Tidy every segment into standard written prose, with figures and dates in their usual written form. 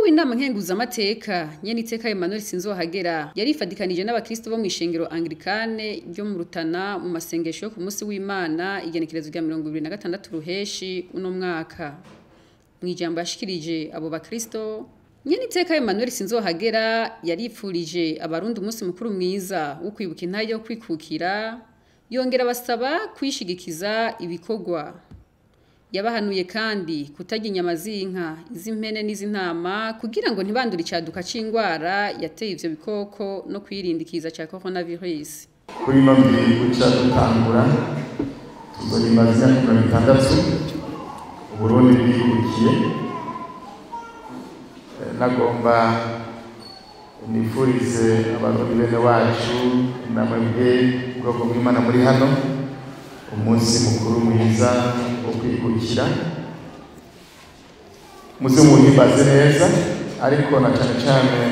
w'inama nkenguzamateka Nyeniteka Emmanuel Sinzohagera yarifadikanije n'abakristo bo mw'ishengero Anglikane ryo mu Rutana mu masengesho yo ku munsi w'Imana igenekerezo rya 2026 ruheshi uno mwaka. Mwijambo yashikirije abo bakristo, Nyeniteka Emmanuel Sinzohagera yaripfurije abarundi umunsi mukuru mwiza wo kwibuka intahe yo kwikukira, yongera basaba kwishigikiza ibikorwa. Yabahanuye kandi kutarya inyama z'inka, iz'impene n'iz'intama kugira ngo ntibandure icaduka c'ingwara yateye ivyo bikoko no kwirindikiza ca coronavirus. Kuri ino ndwi guca dutangura tuzohimbaza imyaka 60 Uburundi bwikukiye. Nagomba nifurize abarundi bene wacu namwebwe ubwoko bw'Imana muri hano umunsi mukuru mwiza wo kwikukira. Muze muhimbaze neza, ariko na cane cane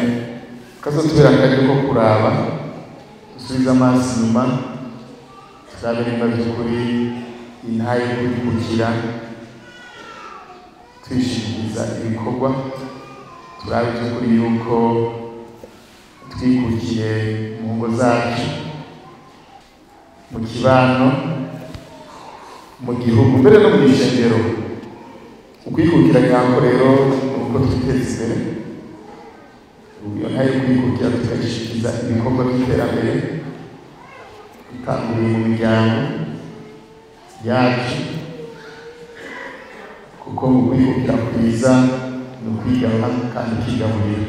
kazotubera akaryo ko kuraba dusubiza amaso inyuma turabe nimba by'ukuri intahe yo kwikukira twishimiriza ibikorwa, turabe by'ukuri yuko twikukiye mu ngo zacu, mu kibano, mu gihugu, mbere no mu ishengero. Ukwikukira nyako rero uko twiteza imbere, iyo ntahe yo kwikukira tukayishikiriza ibikorwa by'iterambere dutanguriye mu miryango yacu, kuko mu kwikukira kwiza ni ukwigana kandi ukigaburira.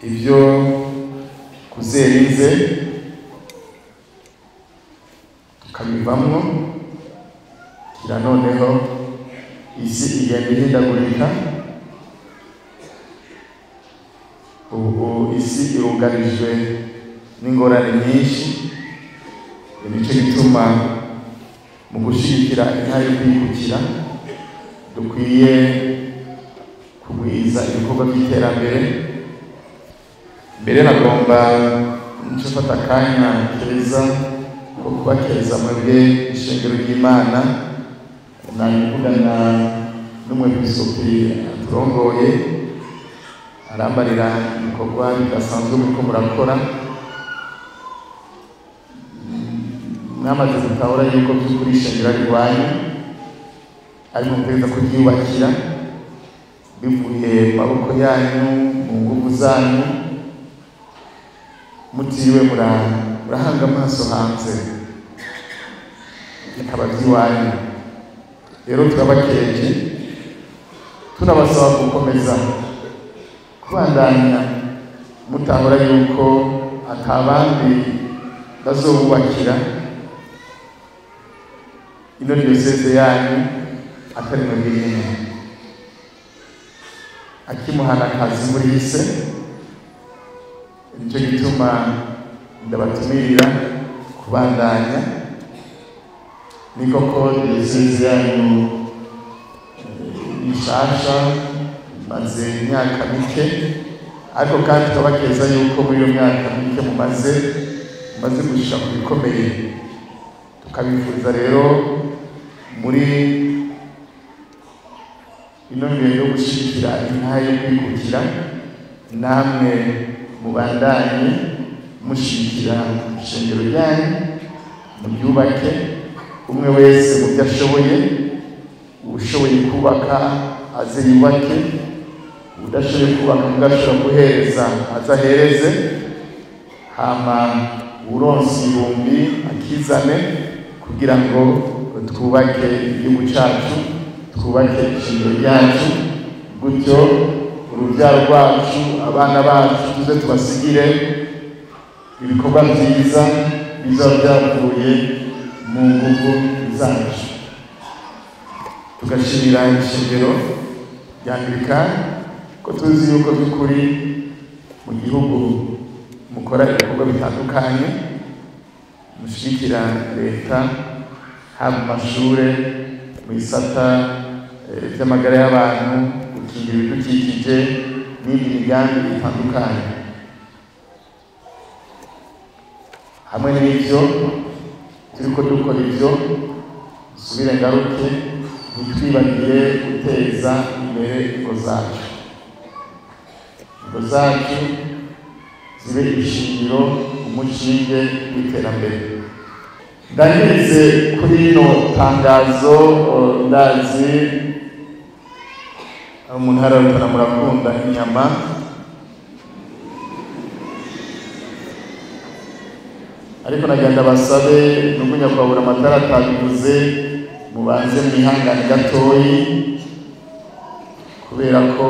Ivyo kuzerize tukabivamwo, kira noneho isi igenda ihindagurika. Ubu isi irugarijwe n'ingorane nyinshi, nico gituma mu gushigikira intahe yo kwikukira dukwiye kugwiza ibikorwa by'iterambere. Mbere nagomba nico fata akanya keza ko kubakeza mwebwe ishengero ry'Imana, navugana n'umwepiskopi aturongoye arambarira ibikorwa bidasanzwe muriko murakora. Mwamaze gutahura yuko by'ukuri ishengero ari rwanyu, ariko mutegereza kuryubakira bivuye mu maboko yanyu, mu nguvu zanyu, mutiriwe murahanga amaso hanze bikaba by'iwanyu. Rero turabakeje tunabasaba gukomeza kubandanya mutahura yuko atabandi bazobubakira ino diyoseze yanyu atari mwebwe nyene. Akimuhana akazi muri ise, nico gituma ndabatumirira kubandanya. Ni koko diyoseze yanyu ishasha maze imyaka mike, ariko kandi tukabakeza yuko muri iyo myaka mike mumaze gushika ku bikomeye. Tukabifuriza rero muri ino mbere yo gushigikira intahe yo kwikukira, namwe mubandanye mushigikira ishengero ryanyu, muryubake umwe wese mu byo ashoboye. Ushoboye kubaka aze yubake, udashoboye kubaka mugashobora guhereza aze ahereze, hama uronse ibihumbi akizane kugira ngo twubake igihugu cacu, twubake ishingiro ryacu, gutyo uruvyaro rwacu, abana bacu tuze tubasigire ibikorwa vyiza bizoba vyavuye mu nguvu zacu. Tugashimira ishengero rya Anglikane ko tuzi yuko by'ukuri mu gihugu mukora ibikorwa bitandukanye, mushigikira leta, haba mu mashure, mu isata vy'amagara y'abantu, gukingira ibidukikije n'indi migambi itandukanye. Hamwe n'ivyo turiko dukora ivyo, subire ngaruke ntitwibagiye guteza imbere ingo zacu. Ingo zacu zibe ishingiro, umushinge w'iterambere. Ndangirize kuri rino tangazo. Ndazi umuntu hararutana murakunda inyama, ariko nagenda basabe nubwo nyakubahura amatara atabivuze, mubanze mwihangane gatoyi kubera ko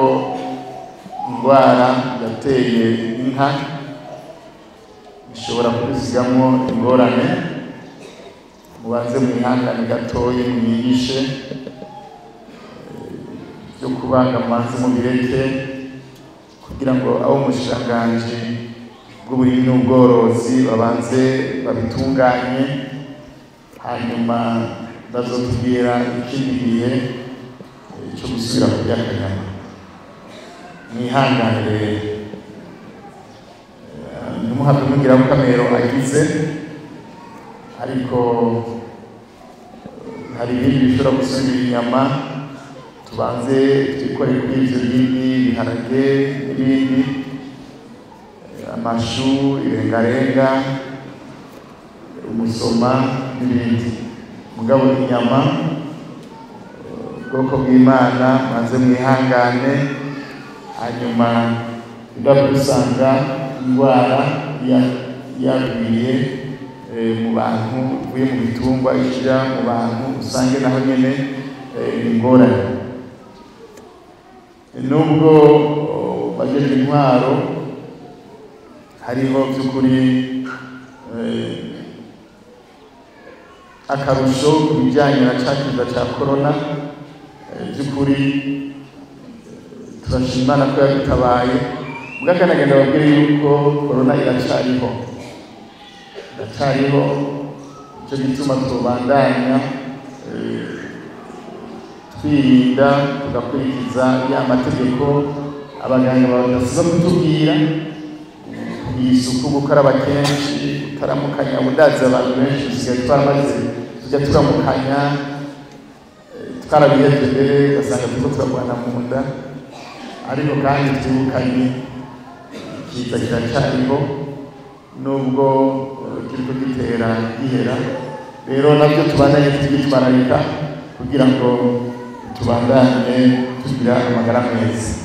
indwara yateye inka ishobora kubisigamo ingorane. Mubanze mwihangane gatoyi, mwigishe byo kubaga mubanze mubireke kugira ngo abo umushikiranganji bw'uburimyi n'ubworozi babanze babitunganye, hanyuma bazotubwira ikindi gihe cyo gusubira kurya akanyama. Mwihangane rero, ntimuhave mugira ko Kamero agize, ariko hari ibindi bishobora gusubira inyama. Tubanze twikore kuri ivyo bindi biharage n'ibindi, amashu, irengarenga, umusoma n'ibindi. Mugabo inyama ubwoko bw'Imana maze mwihangane, hanyuma ndabusanga indwara yagwiriye mu bantu, uvuye mu bitungwa ija mu bantu, usange naho nyene ingorane. Nubwo bajeje intwaro hariho by'ukuri akarusho ku bijyanye na ca kiza ca corona, by'ukuri turashima Imana ko yadutabaye. Mugakanagenda babwire yuko corona iracariho, icyo gituma tubandanya twirinda, tugakurikiza ya mategeko abaganga badasiba kutubwira: kugira isuku, gukaraba kenshi, utaramukanya. Ubudazi abantu benshi dusigaye twaramaze tujya turamukanya, twarabihebye mbere ugasanga turiko turagwana mu nda, ariko kandi twibukanye ikiza kiracariho nubwo kiriko gitera gihera. Rero nabyo tubandanye twitwararika kugira ngo tubandanye tugira amagara meza.